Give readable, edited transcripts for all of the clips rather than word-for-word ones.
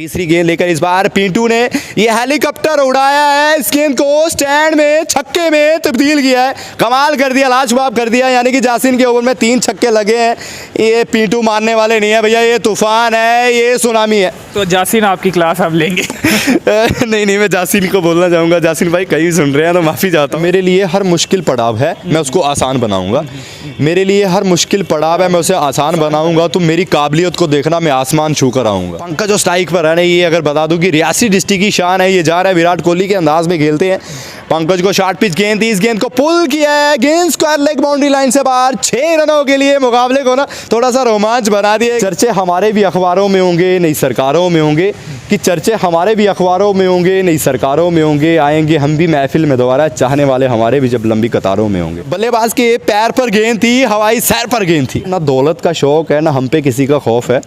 तीसरी गेंद लेकर इस बार पिंटू ने ये हेलीकॉप्टर उड़ाया है, इस गेंद को स्टैंड में छक्के में तब्दील किया है। कमाल कर दिया, लाजवाब कर दिया। यानी कि जासिन के ओवर में 3 छक्के लगे हैं। ये पिंटू मारने वाले नहीं है भैया, ये तूफान है, ये सुनामी है। तो जासिन आपकी क्लास आप लेंगे? नहीं, मैं जासिन को बोलना चाहूँगा, जासिन भाई कहीं सुन रहे हैं तो माफ़ी चाहता हूँ। मेरे लिए हर मुश्किल पड़ाव है, मैं उसको आसान बनाऊँगा। मेरे लिए हर मुश्किल पड़ाव है, मैं उसे आसान बनाऊँगा। तो मेरी काबिलियत को देखना, मैं आसमान छू कर आऊँगा। पंकज जो स्ट्राइक पर है, ये अगर बता दूं कि रियासी डिस्ट्रिक्ट की शान है, ये जा रहा है विराट कोहली के अंदाज में खेलते हैं। पंकज को शॉर्ट पिच गेंद थी, इस गेंद को पुल किया है, गेंद स्क्वायर लेग बाउंड्री लाइन से बाहर। 6 रनों के लिए मुकाबले को ना थोड़ा सा रोमांच बना दिए। चर्चे हमारे भी अखबारों में होंगे, नई सरकारों में होंगे, कि चर्चे हमारे भी अखबारों में होंगे, नई सरकारों में होंगे। आएंगे हम भी महफिल में दोबारा, चाहने वाले हमारे भी जब लंबी कतारों में होंगे। बल्लेबाज के पैर पर गेंद थी, हवाई सैर पर गेंद थी। ना दौलत का शौक है, ना हम पे किसी का खौफ है।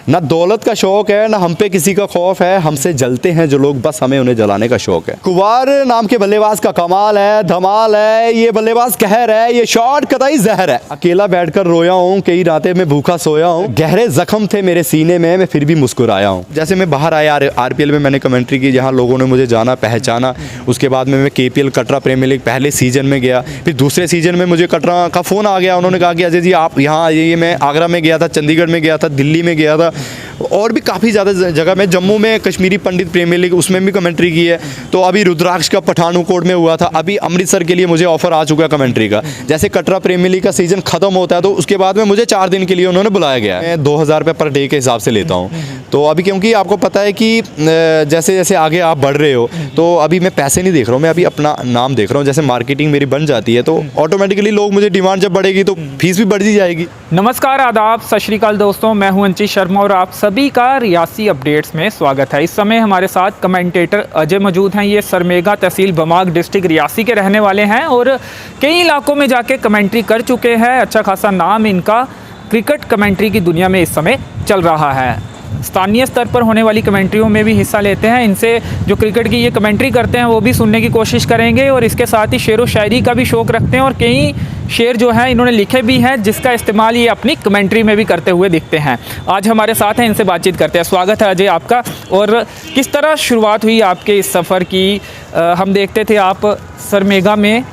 ना दौलत का शौक है, ना हम पे किसी का खौफ है। हमसे जलते हैं जो लोग, बस हमें उन्हें जलाने का शौक है। कुवार नाम के बल्लेबाज का कमाल है, धमाल है। ये बल्लेबाज कहर है, ये शॉट कतई जहर है। अकेला बैठकर रोया हूँ, कई रातें में भूखा सोया हूँ। गहरे जख्म थे मेरे सीने में, मैं फिर भी मुस्कुराया हूँ। जैसे मैं बाहर आया आरपीएल में, मैंने कमेंट्री की, जहाँ लोगों ने मुझे जाना पहचाना। उसके बाद में मैं केपीएल कटरा प्रीमियर लीग पहले सीजन में गया। फिर दूसरे सीजन में मुझे कटरा का फ़ोन आ गया। उन्होंने कहा कि अजय जी आप यहाँ आइए। मैं आगरा में गया था, चंडीगढ़ में गया था, दिल्ली में गया था, और भी काफ़ी ज़्यादा जगह में, जम्मू में कश्मीरी पंडित प्रीमियर लीग उसमें भी कमेंट्री की है। तो अभी रुद्राक्ष का पठानकोट में हुआ था। अभी अमृतसर के लिए मुझे ऑफर आ चुका है कमेंट्री का। जैसे कटरा प्रीमियर लीग का सीजन खत्म होता है तो उसके बाद में मुझे 4 दिन के लिए उन्होंने बुलाया गया है। मैं 2000 रुपये पर डे के हिसाब से लेता हूँ। तो अभी क्योंकि आपको पता है कि जैसे जैसे आगे आप बढ़ रहे हो, तो अभी मैं पैसे नहीं देख रहा हूँ, मैं अभी अपना नाम देख रहा हूँ। जैसे मार्केटिंग मेरी बन जाती है तो ऑटोमेटिकली लोग मुझे, डिमांड जब बढ़ेगी तो फीस भी बढ़ ही जाएगी। नमस्कार, आदाब, सत श्री अकाल दोस्तों, मैं हूं अंचित शर्मा और आप सभी का रियासी अपडेट्स में स्वागत है। इस समय हमारे साथ कमेंटेटर अजय मौजूद हैं। ये सरमेगा तहसील बमाग डिस्ट्रिक्ट रियासी के रहने वाले हैं और कई इलाकों में जाके कमेंट्री कर चुके हैं। अच्छा खासा नाम इनका क्रिकेट कमेंट्री की दुनिया में इस समय चल रहा है। स्थानीय स्तर पर होने वाली कमेंट्रियों में भी हिस्सा लेते हैं। इनसे जो क्रिकेट की ये कमेंट्री करते हैं वो भी सुनने की कोशिश करेंगे और इसके साथ ही शेर व शायरी का भी शौक़ रखते हैं और कई शेर जो हैं इन्होंने लिखे भी हैं जिसका इस्तेमाल ये अपनी कमेंट्री में भी करते हुए दिखते हैं। आज हमारे साथ हैं, इनसे बातचीत करते हैं। स्वागत है अजय आपका। और किस तरह शुरुआत हुई आपके इस सफ़र की? हम देखते थे आप सरमेगा में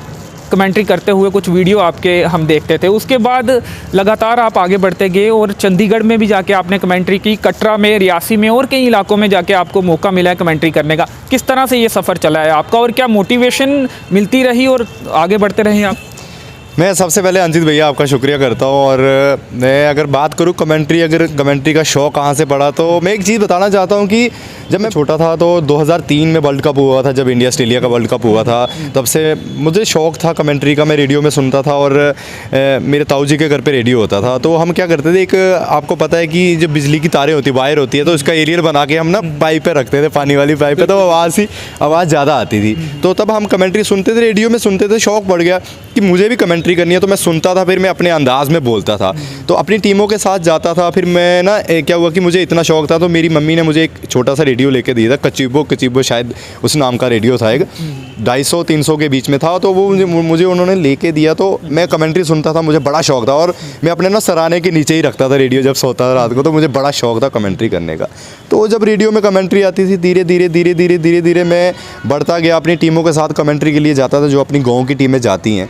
कमेंट्री करते हुए, कुछ वीडियो आपके हम देखते थे। उसके बाद लगातार आप आगे बढ़ते गए और चंडीगढ़ में भी जाके आपने कमेंट्री की, कटरा में, रियासी में और कई इलाकों में जाके आपको मौका मिला है कमेंट्री करने का। किस तरह से ये सफ़र चला है आपका और क्या मोटिवेशन मिलती रही और आगे बढ़ते रहे आप? मैं सबसे पहले अंजित भैया आपका शुक्रिया करता हूँ। और मैं अगर बात करूँ कमेंट्री का शौक़ कहाँ से पड़ा, तो मैं एक चीज़ बताना चाहता हूँ कि जब मैं छोटा था तो 2003 में वर्ल्ड कप हुआ था, जब इंडिया ऑस्ट्रेलिया का वर्ल्ड कप हुआ था, तब से मुझे शौक़ था कमेंट्री का। मैं रेडियो में सुनता था और मेरे ताऊ जी के घर पे रेडियो होता था। तो हम क्या करते थे, एक आपको पता है कि जो बिजली की तारें होती, वायर होती है, तो उसका एरियल बना के हम ना पाइप पे रखते थे, पानी वाली पाइप पे, तो आवाज़ ज़्यादा आती थी। तो तब हम कमेंट्री सुनते थे, रेडियो में सुनते थे। शौक़ बढ़ गया कि मुझे भी कमेंट्री करनी है, तो मैं सुनता था, फिर मैं अपने अंदाज में बोलता था, तो अपनी टीमों के साथ जाता था। फिर मैं ना क्या हुआ कि मुझे इतना शौक़ था, तो मेरी मम्मी ने मुझे एक छोटा सा रेडियो लेके दिया था, कचिबो शायद उस नाम का रेडियो था, एक 250-300 के बीच में था। तो वो मुझे उन्होंने लेके दिया, तो मैं कमेंट्री सुनता था, मुझे बड़ा शौक़ था। और मैं अपने ना सराहने के नीचे ही रखता था रेडियो जब सोता था रात को, तो मुझे बड़ा शौक़ था कमेंट्री करने का। तो जब रेडियो में कमेंट्री आती थी, धीरे धीरे मैं बढ़ता गया, अपनी टीमों के साथ कमेंट्री के लिए जाता था, जो अपनी गाँव की टीमें जाती हैं।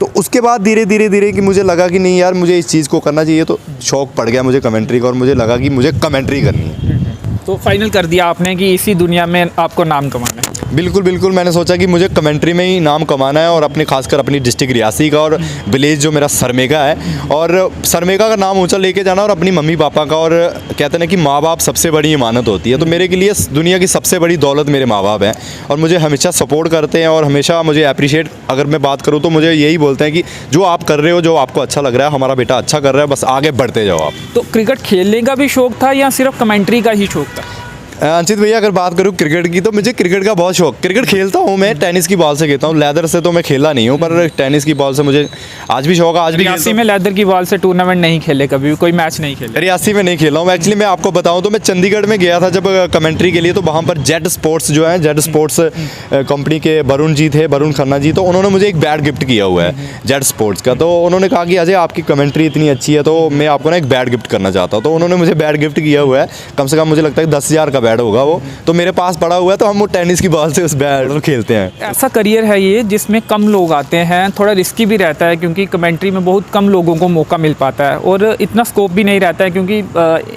तो उसके बाद धीरे धीरे कि मुझे लगा कि नहीं यार, मुझे इस चीज़ को करना चाहिए, तो शौक़ पड़ गया मुझे कमेंट्री का और मुझे लगा कि मुझे कमेंट्री करनी है। तो फाइनल कर दिया आपने कि इसी दुनिया में आपको नाम कमाना है? बिल्कुल मैंने सोचा कि मुझे कमेंट्री में ही नाम कमाना है, और अपने खासकर अपनी डिस्ट्रिक्ट रियासी का और विलेज जो मेरा सरमेगा है, और सरमेगा का नाम ऊंचा लेके जाना, और अपनी मम्मी पापा का। और कहते हैं ना कि माँ बाप सबसे बड़ी इमानत होती है, तो मेरे के लिए दुनिया की सबसे बड़ी दौलत मेरे माँ बाप हैं, और मुझे हमेशा सपोर्ट करते हैं और हमेशा मुझे अप्रिशिएट, अगर मैं बात करूँ तो मुझे यही बोलते हैं कि जो आप कर रहे हो, जो आपको अच्छा लग रहा है, हमारा बेटा अच्छा कर रहा है, बस आगे बढ़ते जाओ आप। तो क्रिकेट खेलने का भी शौक़ था या सिर्फ कमेंट्री का ही शौक़ था? अंचित भैया अगर बात करूँ क्रिकेट की, तो मुझे क्रिकेट का बहुत शौक। क्रिकेट खेलता हूँ मैं, टेनिस की बॉल से खेलता हूँ, लेदर से तो मैं खेला नहीं हूँ, पर टेनिस की बॉल से मुझे आज भी शौक है। आज भी रियासी में लेदर की बॉल से टूर्नामेंट नहीं खेले कभी, कोई मैच नहीं खेले? रियासी में नहीं खेला हूँ एक्चुअली। मैं आपको बताऊँ तो मैं चंडीगढ़ में गया था जब कमेंट्री के लिए, तो वहाँ पर जेड स्पोर्ट्स जो है, जेड स्पोर्ट्स कंपनी के वरुण जी थे, वरुण खन्ना जी, तो उन्होंने मुझे एक बैट गिफ्ट किया हुआ है जेड स्पोर्ट्स का। तो उन्होंने कहा कि अजय आपकी कमेंट्री इतनी अच्छी है, तो मैं आपको ना एक बैट गिफ्ट करना चाहता हूँ। तो उन्होंने मुझे बैट गिफ्ट किया हुआ है, कम से कम मुझे लगता है 10,000 का बैट होगा वो, तो मेरे पास पड़ा हुआ है, तो हम वो टेनिस की बॉल से उस बैट को खेलते हैं। ऐसा करियर है ये जिसमें कम लोग आते हैं, थोड़ा रिस्की भी रहता है क्योंकि कमेंट्री में बहुत कम लोगों को मौका मिल पाता है और इतना स्कोप भी नहीं रहता है क्योंकि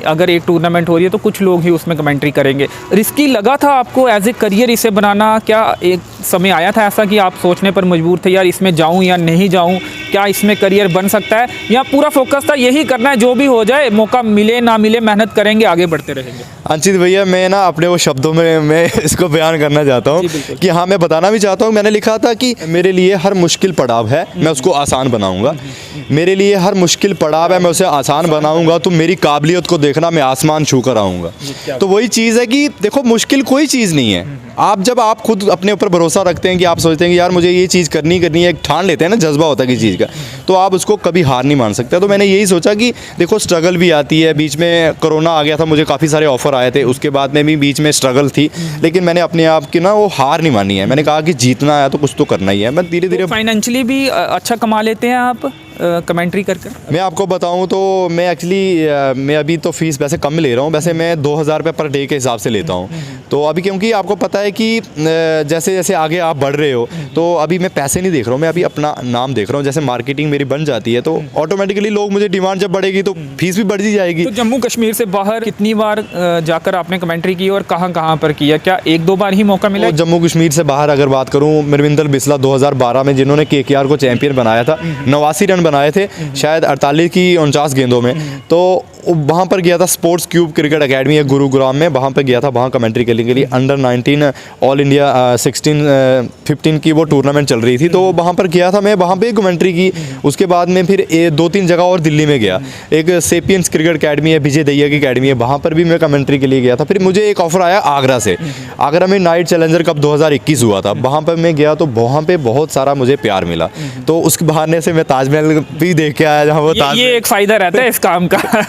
अगर एक टूर्नामेंट हो रही है तो कुछ लोग ही उसमें कमेंट्री करेंगे। रिस्की लगा था आपको एज ए करियर इसे बनाना? क्या एक समय आया था ऐसा कि आप सोचने पर मजबूर थे यार इसमें जाऊँ या नहीं जाऊँ, क्या इसमें करियर बन सकता है, या पूरा फोकस था यही करना है जो भी हो जाए, मौका मिले ना मिले मेहनत करेंगे आगे बढ़ते रहेंगे? अंचित भैया, मैं ना अपने वो शब्दों में मैं इसको बयान करना चाहता हूँ कि हाँ, मैं बताना भी चाहता हूँ, मैंने लिखा था कि मेरे लिए हर मुश्किल पड़ाव है, मैं उसको आसान बनाऊंगा। मेरे लिए हर मुश्किल पड़ाव है, मैं उसे आसान बनाऊंगा। तो मेरी काबिलियत को देखना, मैं आसमान छू कर आऊँगा। तो वही चीज़ है कि देखो, मुश्किल कोई चीज़ नहीं है। जब आप खुद अपने ऊपर भरोसा रखते हैं कि आप सोचते हैं कि यार मुझे ये चीज़ करनी है, एक ठान लेते हैं ना, जज्बा होता है किसी चीज़ का, तो आप उसको कभी हार नहीं मान सकते। तो मैंने यही सोचा कि देखो, स्ट्रगल भी आती है, बीच में कोरोना आ गया था, मुझे काफ़ी सारे ऑफर आए थे, उसके बाद में भी बीच में स्ट्रगल थी, लेकिन मैंने अपने आप की ना वो हार नहीं मानी है। मैंने कहा कि जीतना है तो कुछ तो करना ही है। मैं धीरे धीरे फाइनेंशियली भी अच्छा कमा लेते हैं आप कमेंट्री करके? मैं आपको बताऊं तो मैं एक्चुअली मैं अभी तो फीस वैसे कम ले रहा हूं, वैसे मैं 2000 रुपये पर डे के हिसाब से लेता हूं। तो अभी क्योंकि आपको पता है कि जैसे जैसे आगे आप बढ़ रहे हो, तो अभी मैं पैसे नहीं देख रहा हूं, मैं अभी अपना नाम देख रहा हूं। जैसे मार्केटिंग मेरी बन जाती है तो ऑटोमेटिकली लोग मुझे, डिमांड जब बढ़ेगी तो फीस भी बढ़ ही जाएगी। तो जम्मू कश्मीर से बाहर कितनी बार जाकर आपने कमेंट्री की और कहाँ कहाँ पर किया? क्या एक दो बार ही मौका मिला? तो जम्मू कश्मीर से बाहर अगर बात करूं, मिरविंदर बिस्ला 2012 में जिन्होंने KKR को चैंपियन बनाया था, 89 रन बनाए थे शायद 48 की 49 गेंदों में, तो वहाँ पर गया था। स्पोर्ट्स क्यूब क्रिकेट अकेडमी है गुरुग्राम में, वहाँ पर गया था, वहाँ कमेंट्री करने के लिए। अंडर 19 ऑल इंडिया 16-15 की वो टूर्नामेंट चल रही थी, तो वहाँ पर गया था मैं, वहाँ पे कमेंट्री की। उसके बाद में फिर 2-3 जगह और दिल्ली में गया, एक सेपियंस क्रिकेट अकेडमी है, विजय दहिया की अकेडमी है, वहाँ पर भी मैं कमेंट्री के लिए गया था। फिर मुझे एक ऑफर आया आगरा से, आगरा में नाइट चैलेंजर कप 2021 हुआ था, वहाँ पर मैं गया, तो वहाँ पर बहुत सारा मुझे प्यार मिला। तो उसके बहाने से मैं ताजमहल भी देख के आया, जहाँ वो ये एक फ़ायदा रहता है इस काम का।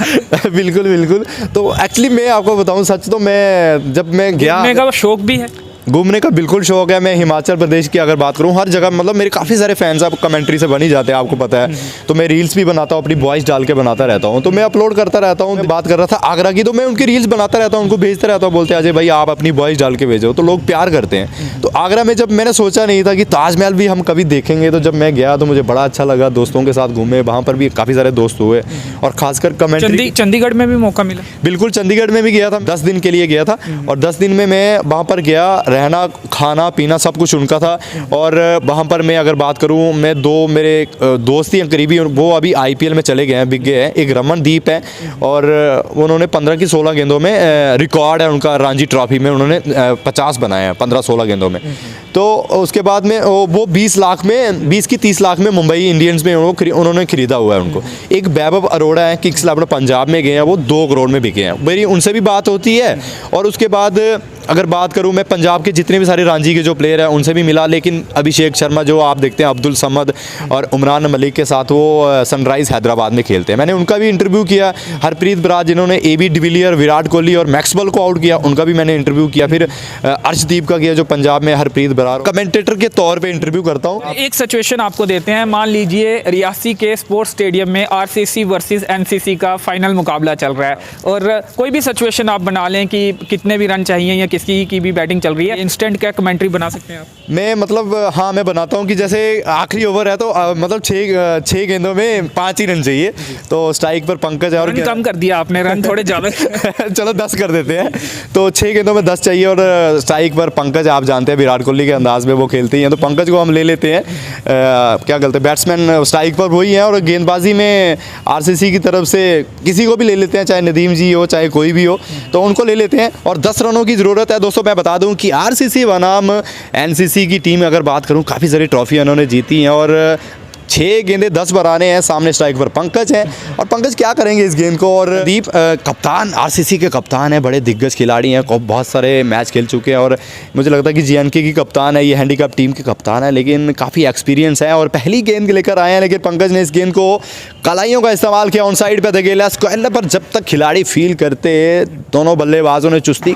बिल्कुल बिल्कुल। तो एक्चुअली मैं आपको बताऊं सच, तो मैं जब मैं गया, घूमने का शौक भी है? घूमने का बिल्कुल शौक है। मैं हिमाचल प्रदेश की अगर बात करूं, हर जगह मतलब मेरे काफ़ी सारे फैंस आप कमेंट्री से बन ही जाते हैं, आपको पता है। तो मैं रील्स भी बनाता हूं, अपनी वॉइस डाल के बनाता रहता हूं, तो मैं अपलोड करता रहता हूं। बात कर रहा था आगरा की, तो मैं उनकी रील्स बनाता रहता हूं, उनको भेजता रहता हूं, बोलते हैं अजय भाई आप अपनी वॉइस डाल के भेजो, तो लोग प्यार करते हैं। तो आगरा में जब मैंने सोचा नहीं था कि ताजमहल भी हम कभी देखेंगे, तो जब मैं गया तो मुझे बड़ा अच्छा लगा। दोस्तों के साथ घूमे, वहाँ पर भी काफ़ी सारे दोस्त हुए, और खासकर कमेंट्री। चंडीगढ़ में भी मौका मिला? बिल्कुल, चंडीगढ़ में भी गया था, 10 दिन के लिए गया था, और 10 दिन में मैं वहाँ पर गया, रहना खाना पीना सब कुछ उनका था। और वहाँ पर मैं अगर बात करूँ, मैं 2 मेरे दोस्त ही करीबी, वो अभी IPL में चले गए हैं, बिक गए हैं। एक रमनदीप है, और उन्होंने 15 की 16 गेंदों में रिकॉर्ड है उनका, रणजी ट्रॉफी में उन्होंने 50 बनाए हैं 15-16 गेंदों में। तो उसके बाद में वो 20 लाख में, 20 की 30 लाख में मुंबई इंडियंस में उन्होंने खरीदा हुआ है उनको। एक वैभव अरोड़ा है, किंग्स इलेवन पंजाब में गए हैं, वो 2 करोड़ में बिके हैं। मेरी उनसे भी बात होती है। और उसके बाद अगर बात करूं, मैं पंजाब के जितने भी सारे रणजी के जो प्लेयर हैं उनसे भी मिला, लेकिन अभिषेक शर्मा जो आप देखते हैं, अब्दुल समद और उमरान मलिक के साथ वो सनराइज़ हैदराबाद में खेलते हैं, मैंने उनका भी इंटरव्यू किया। हरप्रीत बरार जिन्होंने AB डिविलियर, विराट कोहली और मैक्सवेल को आउट किया, उनका भी मैंने इंटरव्यू किया। फिर अर्शदीप का किया जो पंजाब में हरप्रीत बरार, कमेंटेटर के तौर पर इंटरव्यू करता हूँ। एक सिचुएशन आपको देते हैं, मान लीजिए रियासी के स्पोर्ट्स स्टेडियम में RCC वर्सेस NCC का फाइनल मुकाबला चल रहा है, और कोई भी सिचुएशन आप बना लें कि कितने भी रन चाहिए या किसी की भी बैटिंग चल रही है, इंस्टेंट क्या कमेंट्री बना सकते हैं आप? मैं मतलब हाँ, मैं बनाता हूँ कि जैसे आखिरी ओवर है, तो मतलब 6 गेंदों में 5 ही रन चाहिए, तो स्ट्राइक पर पंकज है। और कम कर दिया आपने, रन थोड़े ज़्यादा। चलो 10 कर देते हैं। तो 6 गेंदों में 10 चाहिए, और स्ट्राइक पर पंकज, आप जानते हैं विराट कोहली के अंदाज में वो खेलते हैं, तो पंकज को हम ले लेते हैं। क्या कहते हैं, बैट्समैन स्ट्राइक पर वही है, और गेंदबाजी में RCC की तरफ से किसी को भी ले लेते हैं, चाहे नदीम जी हो चाहे कोई भी हो, तो उनको ले लेते हैं। और 10 रनों की ज़रूरत है दोस्तों। मैं बता दूं कि RCC बनाम NCC की टीम अगर बात करूं, काफ़ी सारी ट्रॉफियां उन्होंने जीती हैं, और 6 गेंदे 10 बनाने हैं। सामने स्ट्राइक पर पंकज है, और पंकज क्या करेंगे इस गेंद को। और दीप कप्तान, RCC के कप्तान है, बड़े दिग्गज खिलाड़ी हैं, बहुत सारे मैच खेल चुके हैं, और मुझे लगता है कि JNK की कप्तान है, ये हैंडीकैप टीम के कप्तान है, लेकिन काफ़ी एक्सपीरियंस है, और पहली गेंद लेकर आए हैं। लेकिन पंकज ने इस गेंद को कलाइयों का इस्तेमाल किया, ऑन साइड पर धकेला स्क्वायर पर। जब तक खिलाड़ी फील करते, दोनों बल्लेबाजों ने चुस्ती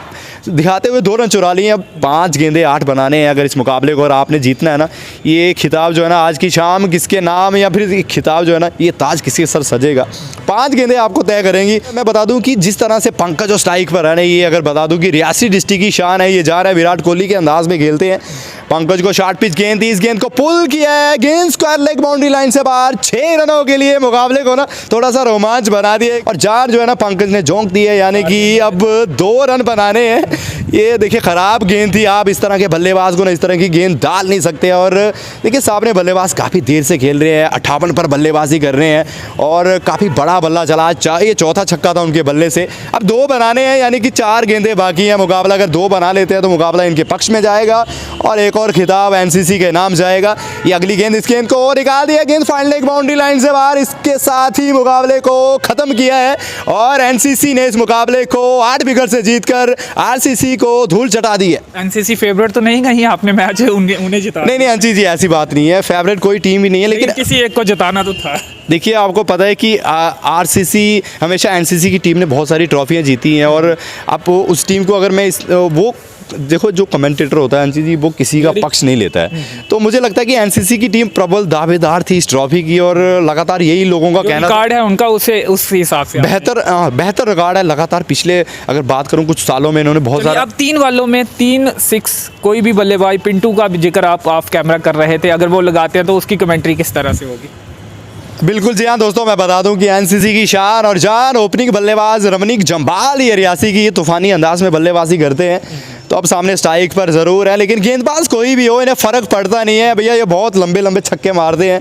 दिखाते हुए 2 रन चुरा लिए। अब 5 गेंदे 8 बनाने हैं अगर इस मुकाबले को, और आपने जीतना है ना, ये खिताब जो है ना आज की शाम किसके नाम या फिर खिताब जो है ना, ये ताज किसके सर सजेगा। 5 गेंदें आपको तय करेंगी। मैं बता दूं कि जिस तरह से पंकज और स्ट्राइक पर है, ये अगर बता दूं कि रियासी डिस्ट्रिक्ट की शान है, ये जा रहा है विराट कोहली के अंदाज में खेलते हैं। पंकज को शॉर्ट पिच गेंद थी, इस गेंद को पुल किया है, गेंद स्क्वायर लेग बाउंड्री लाइन से बाहर। 6 रनों के लिए मुकाबले को ना थोड़ा सा रोमांच बना दिए और 4 जो है ना पंकज ने झोंक दी है, यानी कि अब 2 रन बनाने हैं। ये देखिए खराब गेंद थी, आप इस तरह के बल्लेबाज को ना इस तरह की गेंद डाल नहीं सकते। और देखिए सामने बल्लेबाज काफ़ी देर से खेल रहे हैं, 58 पर बल्लेबाजी कर रहे हैं और काफ़ी बड़ा बल्ला चला। ये चौथा छक्का था उनके बल्ले से। अब 2 बनाने हैं, यानी कि 4 गेंदें बाकी हैं। मुकाबला अगर 2 बना लेते हैं तो मुकाबला इनके पक्ष में जाएगा और एक और खिताब एनसीसी के नाम जाएगा। ये अगली गेंद, इस गेंद को निकाल दिया, गेंद फाइनल लेग बाउंड्री लाइन से बाहर। इसके साथ ही मुकाबले को खत्म किया है और एनसीसी ने इस मुकाबले को 8 विकेट से जीतकर आरसीसी को धूल चटा दी है। एनसीसी फेवरेट तो नहीं कहीं आपने मैच उन्हें जिता? नहीं एनसीसी ऐसी बात नहीं है, फेवरेट कोई टीम ही नहीं है, लेकिन किसी एक को जिताना तो था। देखिए आपको पता है कि आरसीसी हमेशा एनसीसी की टीम ने बहुत सारी ट्रॉफियां जीती हैं और आप उस टीम को अगर मैं वो देखो जो कमेंटेटर होता है एनसीसी वो किसी का पक्ष नहीं लेता है, तो मुझे लगता है कि एनसीसी की टीम प्रबल दावेदार थी इस ट्रॉफी की और लगातार यही लोगों का कहना रिकॉर्ड है उनका, उसे उस हिसाब से बेहतर रिकॉर्ड है लगातार। पिछले अगर बात करूं कुछ सालों में इन्होंने बहुत सारा, अब 3 वालों में 3 6 कोई भी बल्लेबाज, पिंटू का भी जिक्र आप ऑफ कैमरा कर रहे थे, अगर वो लगाते हैं तो उसकी कमेंट्री किस तरह से होगी? बिल्कुल जी हाँ दोस्तों, मैं बता दूं कि एनसीसी की शान और जान ओपनिंग बल्लेबाज रमनीक जम्बाल ये रियासी की तूफानी अंदाज में बल्लेबाजी करते हैं। तो अब सामने स्ट्राइक पर ज़रूर है, लेकिन गेंदबाज कोई भी हो इन्हें फ़र्क पड़ता नहीं है भैया। ये बहुत लंबे लंबे छक्के मारते हैं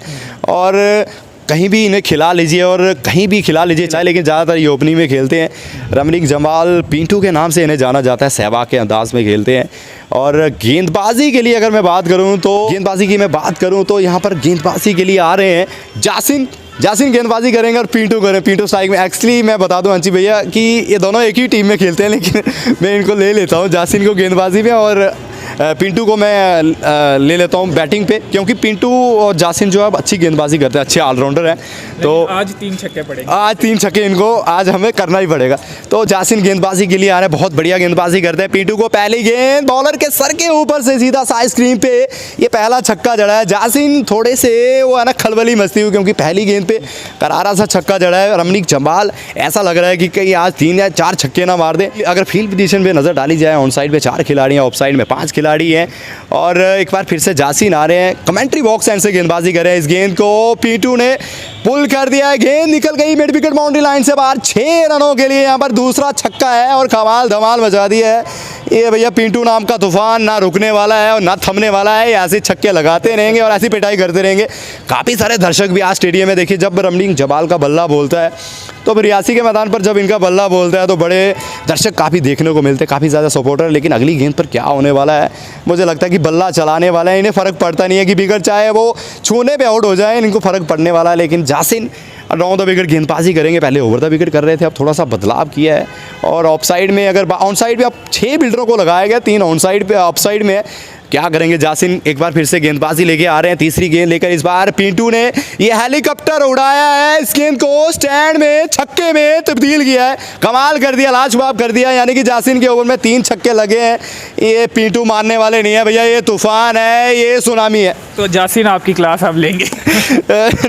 और कहीं भी इन्हें खिला लीजिए और कहीं भी खिला लीजिए चाहे, लेकिन ज़्यादातर ये ओपनिंग में खेलते हैं। रमनीक जमाल पिंटू के नाम से इन्हें जाना जाता है, सहवाग के अंदाज में खेलते हैं। और गेंदबाजी के लिए अगर मैं बात करूं तो यहाँ पर गेंदबाजी के लिए आ रहे हैं जासिन गेंदबाजी करेंगे और पिंटू स्ट्राइक में। एक्चुअली मैं बता दूं अंशी भैया कि ये दोनों एक ही टीम में खेलते हैं, लेकिन मैं इनको ले लेता हूँ, जासिन को गेंदबाजी में और पिंटू को मैं ले लेता हूँ बैटिंग पे, क्योंकि पिंटू और जासिन जो है अच्छी गेंदबाजी करते हैं, अच्छे ऑलराउंडर हैं। तो आज 3 छक्के पड़ेंगे, आज 3 छक्के इनको आज हमें करना ही पड़ेगा। तो जासिन गेंदबाजी के लिए आ रहे हैं, बहुत बढ़िया गेंदबाजी करते हैं। पिंटू को पहली गेंद बॉलर के सर के ऊपर से सीधा साइड स्क्रीन पे ये पहला छक्का जड़ा है। जासिन थोड़े से वो है ना खलबली मचती हुई, क्योंकि पहली गेंद पे करारा सा छक्का जड़ा है। रमनीक जम्बाल ऐसा लग रहा है कि कहीं आज 3 या 4 छक्के ना मार दें। अगर फील्ड पोजीशन पे नज़र डाली जाए, ऑन साइड पे 4 खिलाड़ी हैं, ऑफ साइड में 5 खिलाड़ी हैं और एक बार फिर से जासिन आ रहे हैं, कमेंट्री बॉक्स एंड से गेंदबाजी कर रहे हैं। इस गेंद को पिंटू ने पुल कर दिया है, गेंद निकल गई मिड विकेट बाउंड्री लाइन से बाहर। 6 रनों के लिए यहाँ पर दूसरा छक्का है और कमाल धमाल मचा दिया है ये भैया। पिंटू नाम का तूफान ना रुकने वाला है और ना थमने वाला है, ऐसे छक्के लगाते रहेंगे और ऐसी पिटाई करते रहेंगे। काफ़ी सारे दर्शक भी आज स्टेडियम में देखिए, जब रमनीक जमाल का बल्ला बोलता है तो अब रियासी के मैदान पर जब इनका बल्ला बोलता है तो बड़े दर्शक काफ़ी देखने को मिलते हैं, काफ़ी ज़्यादा सपोर्टर। लेकिन अगली गेंद पर क्या होने वाला है, मुझे लगता है कि बल्ला चलाने वाला है, इन्हें फ़र्क पड़ता नहीं है कि विकेट चाहे वो छूने पे आउट हो जाए, इनको फ़र्क पड़ने वाला है। लेकिन जासिन राउंड द विकेट गेंदबाजी करेंगे, पहले ओवर द विकेट कर रहे थे, अब थोड़ा सा बदलाव किया है और ऑफ साइड में अगर ऑन साइड पे अब 6 बिल्डरों को लगाया गया, 3 ऑन साइड पे ऑफ साइड में। क्या करेंगे जासिन, एक बार फिर से गेंदबाजी लेके आ रहे हैं, तीसरी गेंद लेकर इस बार पिंटू ने ये हेलीकॉप्टर उड़ाया है, इस गेंद को स्टैंड में छक्के में तब्दील किया है, कमाल कर दिया, लाजवाब कर दिया। यानी कि जासिन के ओवर में 3 छक्के लगे हैं। ये पिंटू मारने वाले नहीं है भैया, ये तूफान है, ये सुनामी है। तो जासिन आपकी क्लास आप लेंगे?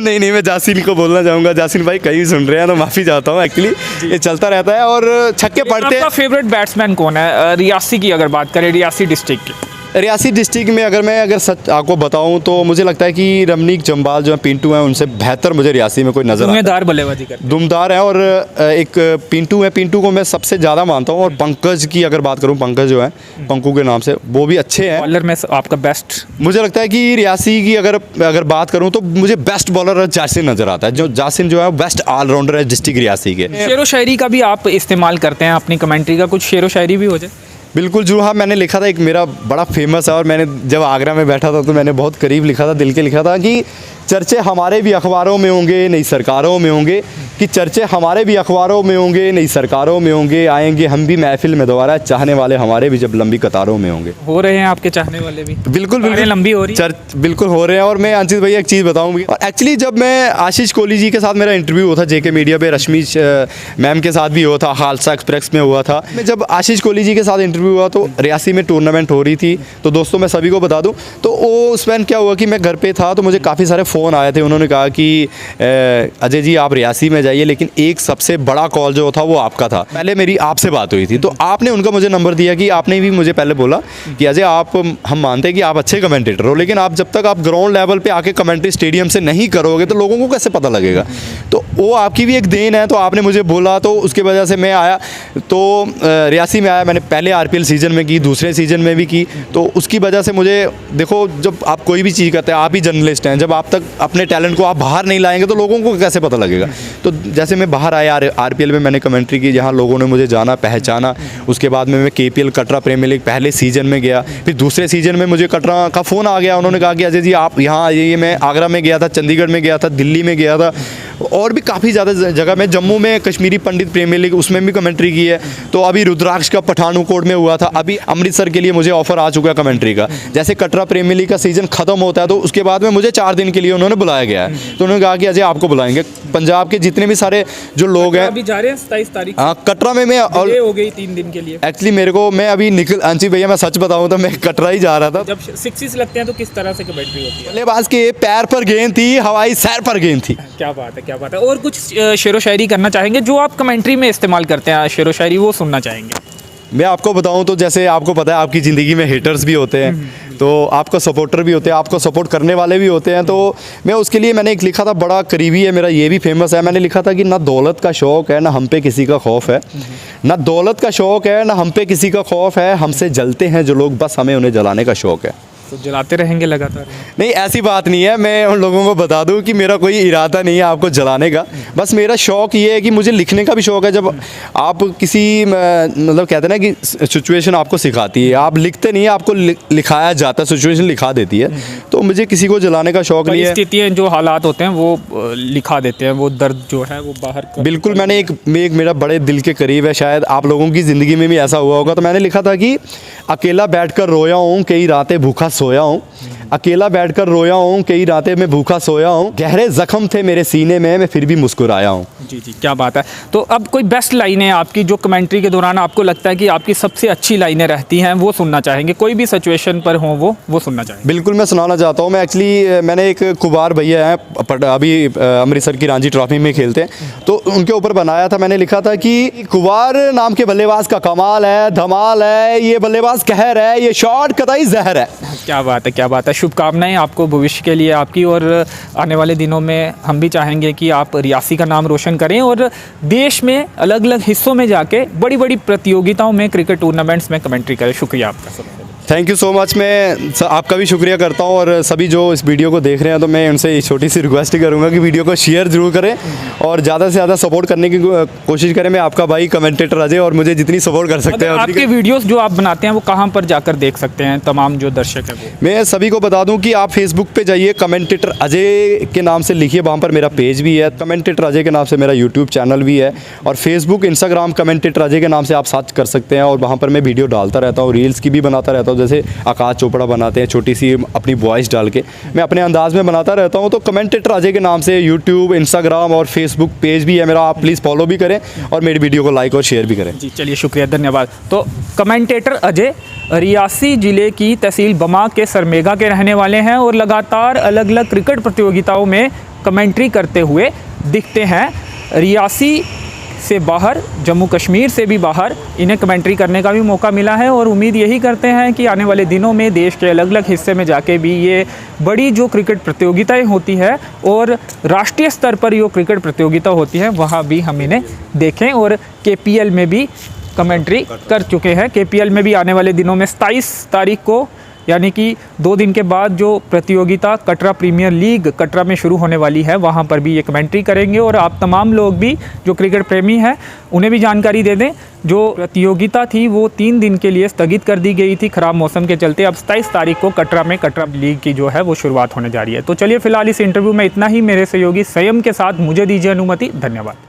नहीं मैं जासिन को बोलना चाहूँगा, जासिन भाई कहीं सुन रहे हैं तो माफ़ी चाहता हूँ, एक्चुअली ये चलता रहता है और छक्के पड़ते हैं। आपका फेवरेट बैट्समैन कौन है रियासी की, अगर बात करें रियासी डिस्ट्रिक्ट की? रियासी डिस्ट्रिक्ट में अगर सच आपको बताऊं तो मुझे लगता है कि रमनीक जम्बाल जो है पिंटू हैं उनसे बेहतर मुझे रियासी में कोई नजर आता है। दुमदार बल्लेबाजी करते, दुमदार है और एक पिंटू है, पिंटू को मैं सबसे ज़्यादा मानता हूं। और पंकज की अगर बात करूं, पंकज जो है पंकू के नाम से, वो भी अच्छे हैं। बॉलर में आपका बेस्ट? मुझे लगता है कि रियासी की अगर बात करूं तो मुझे बेस्ट बॉलर जासिन नज़र आता है। जासिन जो है बेस्ट ऑलराउंडर है डिस्ट्रिक्ट रियासी के। शेर व शायरी का भी आप इस्तेमाल करते हैं अपनी कमेंट्री का, कुछ शेर व शायरी भी हो जाए? बिल्कुल जो हाँ, मैंने लिखा था, एक मेरा बड़ा फेमस है और मैंने जब आगरा में बैठा था तो मैंने बहुत करीब लिखा था, दिल के लिखा था कि चर्चे हमारे भी अखबारों में होंगे, नई सरकारों में होंगे, कि चर्चे हमारे भी अखबारों में होंगे, नई सरकारों में होंगे, आएंगे हम भी महफिल में दोबारा, चाहने वाले हमारे भी जब लंबी कतारों में होंगे। हो रहे हैं आपके चाहने वाले भी? बिल्कुल लंबी हो रही है, बिल्कुल हो रहे हैं। और मैं अंशित भैया एक चीज़ बताऊँगी, और एक्चुअली जब मैं आशीष कोहली जी के साथ मेरा इंटरव्यू हुआ था JK मीडिया पे, रश्मि मैम के साथ भी हुआ था, खालसा एक्सप्रेस में हुआ था। मैं जब आशीष कोहली जी के साथ इंटरव्यू इंटरव्यू हुआ तो रियासी में टूर्नामेंट हो रही थी। तो दोस्तों मैं सभी को बता दूं, तो वो उस वक्त क्या हुआ कि मैं घर पे था तो मुझे काफ़ी सारे फ़ोन आए थे। उन्होंने कहा कि अजय जी आप रियासी में जाइए, लेकिन एक सबसे बड़ा कॉल जो था वो आपका था। पहले मेरी आपसे बात हुई थी, तो आपने उनका मुझे नंबर दिया कि आपने भी मुझे पहले बोला कि अजय आप, हम मानते हैं कि आप अच्छे कमेंटेटर हो, लेकिन आप जब तक आप ग्राउंड लेवल पे आके कमेंट्री स्टेडियम से नहीं करोगे तो लोगों को कैसे पता लगेगा। तो वो आपकी भी एक देन है। तो आपने मुझे बोला, तो उसके वजह से मैं आया, तो रियासी में आया। मैंने पहले आरपीएल सीज़न में की, दूसरे सीज़न में भी की। तो उसकी वजह से मुझे, देखो जब आप कोई भी चीज़ करते हैं, आप ही जर्नलिस्ट हैं, जब आप तक अपने टैलेंट को आप बाहर नहीं लाएंगे तो लोगों को कैसे पता लगेगा। तो जैसे मैं बाहर आया, आरपीएल में मैंने कमेंट्री की, जहाँ लोगों ने मुझे जाना पहचाना। उसके बाद में मैं केपीएल कटरा प्रीमियर लीग पहले सीज़न में गया। फिर दूसरे सीज़न में मुझे कटरा का फ़ोन आ गया, उन्होंने कहा कि अजय जी आप यहाँ आइए। मैं आगरा में गया था, चंडीगढ़ में गया था, दिल्ली में गया था, और भी काफ़ी ज़्यादा जगह में, जम्मू में कश्मीरी पंडित प्रीमियर लीग उसमें भी कमेंट्री की है। तो अभी रुद्राक्ष का पठानकोट में हुआ था। अभी अमृतसर के लिए मुझे ऑफर आ चुका है कमेंट्री का। जैसे कटरा प्रीमियर लीग का सीज़न ख़त्म होता है तो उसके बाद में मुझे 4 दिन के लिए उन्होंने बुलाया गया है। तो उन्होंने कहा कि अजय आपको बुलाएंगे। पंजाब के जितने भी सारे जो लोग हैं अभी जा रहे हैं 27 तारीख। हाँ, कटरा में मैं, और हो गई 3 दिन के लिए। एक्चुअली मेरे को, मैं अभी निकल, अंशी भैया मैं सच बताऊँ तो मैं कटरा ही जा रहा था। जब सिक्सिस लगते हैं तो किस तरह से कमेंट्री होती है? बल्लेबाज के पैर पर गेंद थी, हवाई सैर पर गेंद थी। क्या बात है, क्या बात है। और कुछ शेरो शायरी करना चाहेंगे जो आप कमेंट्री में इस्तेमाल करते हैं, शेरो शायरी, वो सुनना चाहेंगे? मैं आपको बताऊं तो जैसे आपको पता है आपकी ज़िंदगी में हेटर्स भी होते हैं, तो आपको सपोर्टर भी होते हैं, आपको सपोर्ट करने वाले भी होते हैं। तो मैं उसके लिए मैंने एक लिखा था, बड़ा करीबी है मेरा, ये भी फेमस है। मैंने लिखा था कि ना दौलत का शौक़ है, ना हम पे किसी का खौफ है। ना दौलत का शौक़ है, ना हम पे किसी का खौफ है। हमसे जलते हैं जो लोग, बस हमें उन्हें जलाने का शौक़ है। तो जलाते रहेंगे लगातार? नहीं, ऐसी बात नहीं है। मैं उन लोगों को बता दूं कि मेरा कोई इरादा नहीं है आपको जलाने का। बस मेरा शौक़ ये है कि मुझे लिखने का भी शौक़ है। जब आप किसी, मतलब कहते हैं ना कि सिचुएशन आपको सिखाती है, आप लिखते नहीं है, आपको लिखाया जाता है, सिचुएशन लिखा देती है। तो मुझे किसी को जलाने का शौक़ नहीं है। स्थितियाँ, जो हालात होते हैं वो लिखा देते हैं, वो दर्द जो है वो बाहर। बिल्कुल। मैंने एक मेरा बड़े दिल के करीब है, शायद आप लोगों की ज़िंदगी में भी ऐसा हुआ होगा। तो मैंने लिखा था कि अकेला बैठकर रोया हूँ, कई रातें भूखा सोया हूँ। अकेला बैठकर रोया हूँ, कई रातें मैं भूखा सोया हूँ। गहरे जख्म थे मेरे सीने में, मैं फिर भी मुस्कुराया हूँ। जी जी, क्या बात है। तो अब कोई बेस्ट लाइनें आपकी जो कमेंट्री के दौरान आपको लगता है कि आपकी सबसे अच्छी लाइनें रहती हैं, वो सुनना चाहेंगे? कोई भी सिचुएशन पर हो वो सुनना चाहेंगे? बिल्कुल, मैं सुनाना चाहता हूँ। मैं एक्चुअली, मैंने एक कुबार भैया हैं, अभी अमृतसर की रणजी ट्रॉफी में खेलते हैं, तो उनके ऊपर बनाया था। मैंने लिखा था कि कुबार नाम के बल्लेबाज का कमाल है, धमाल है, ये बल्लेबाज कहर है, ये शॉट कतई जहर है। क्या बात है, क्या बात है। शुभकामनाएं आपको भविष्य के लिए आपकी, और आने वाले दिनों में हम भी चाहेंगे कि आप रियासी का नाम रोशन करें और देश में अलग अलग हिस्सों में जाके बड़ी बड़ी प्रतियोगिताओं में, क्रिकेट टूर्नामेंट्स में कमेंट्री करें। शुक्रिया आपका। Thank you so much. मैं आपका भी शुक्रिया करता हूँ, और सभी जो इस वीडियो को देख रहे हैं, तो मैं उनसे छोटी सी रिक्वेस्ट ही करूँगा कि वीडियो को शेयर ज़रूर करें और ज़्यादा से ज़्यादा सपोर्ट करने की कोशिश करें। मैं आपका भाई कमेंटेटर अजय, और मुझे जितनी सपोर्ट कर सकते हैं। आपके वीडियोस जो आप बनाते हैं वो कहाँ पर जाकर देख सकते हैं तमाम जो दर्शक हैं? मैं सभी को बता दूं कि आप फेसबुक पे जाइए, कमेंटेटर अजय के नाम से लिखिए, वहाँ पर मेरा पेज भी है। कमेंटेटर अजय के नाम से मेरा यूट्यूब चैनल भी है, और फेसबुक, इंस्टाग्राम कमेंटेटर अजय के नाम से आप सर्च कर सकते हैं। और वहाँ पर मैं वीडियो डालता रहता हूँ, रील्स की भी बनाता रहता हूँ, जैसे आकाश चोपड़ा बनाते हैं, छोटी सी अपनी वॉइस डाल के मैं अपने अंदाज में बनाता रहता हूं। तो कमेंटेटर अजय के नाम से यूट्यूब, इंस्टाग्राम और फेसबुक पेज भी है मेरा, आप प्लीज़ फॉलो भी करें और मेरी वीडियो को लाइक और शेयर भी करें। जी चलिए, शुक्रिया, धन्यवाद। तो कमेंटेटर अजय रियासी ज़िले की तहसील बमाग के सरमेगा के रहने वाले हैं और लगातार अलग अलग क्रिकेट प्रतियोगिताओं में कमेंट्री करते हुए दिखते हैं। रियासी से बाहर, जम्मू कश्मीर से भी बाहर इन्हें कमेंट्री करने का भी मौका मिला है, और उम्मीद यही करते हैं कि आने वाले दिनों में देश के अलग अलग हिस्से में जाके भी ये बड़ी जो क्रिकेट प्रतियोगिताएं होती है और राष्ट्रीय स्तर पर जो क्रिकेट प्रतियोगिता होती है वहाँ भी हम इन्हें देखें। और केपीएल में भी कमेंट्री कर चुके हैं। केपीएल में भी आने वाले दिनों में 27 तारीख को, यानी कि 2 दिन के बाद, जो प्रतियोगिता कटरा प्रीमियर लीग कटरा में शुरू होने वाली है, वहाँ पर भी ये कमेंट्री करेंगे। और आप तमाम लोग भी जो क्रिकेट प्रेमी हैं उन्हें भी जानकारी दे दें, जो प्रतियोगिता थी वो 3 दिन के लिए स्थगित कर दी गई थी ख़राब मौसम के चलते। अब 27 तारीख को कटरा में कटरा लीग की जो है वो शुरुआत होने जा रही है। तो चलिए, फिलहाल इस इंटरव्यू में इतना ही। मेरे सहयोगी संयम के साथ मुझे दीजिए अनुमति। धन्यवाद।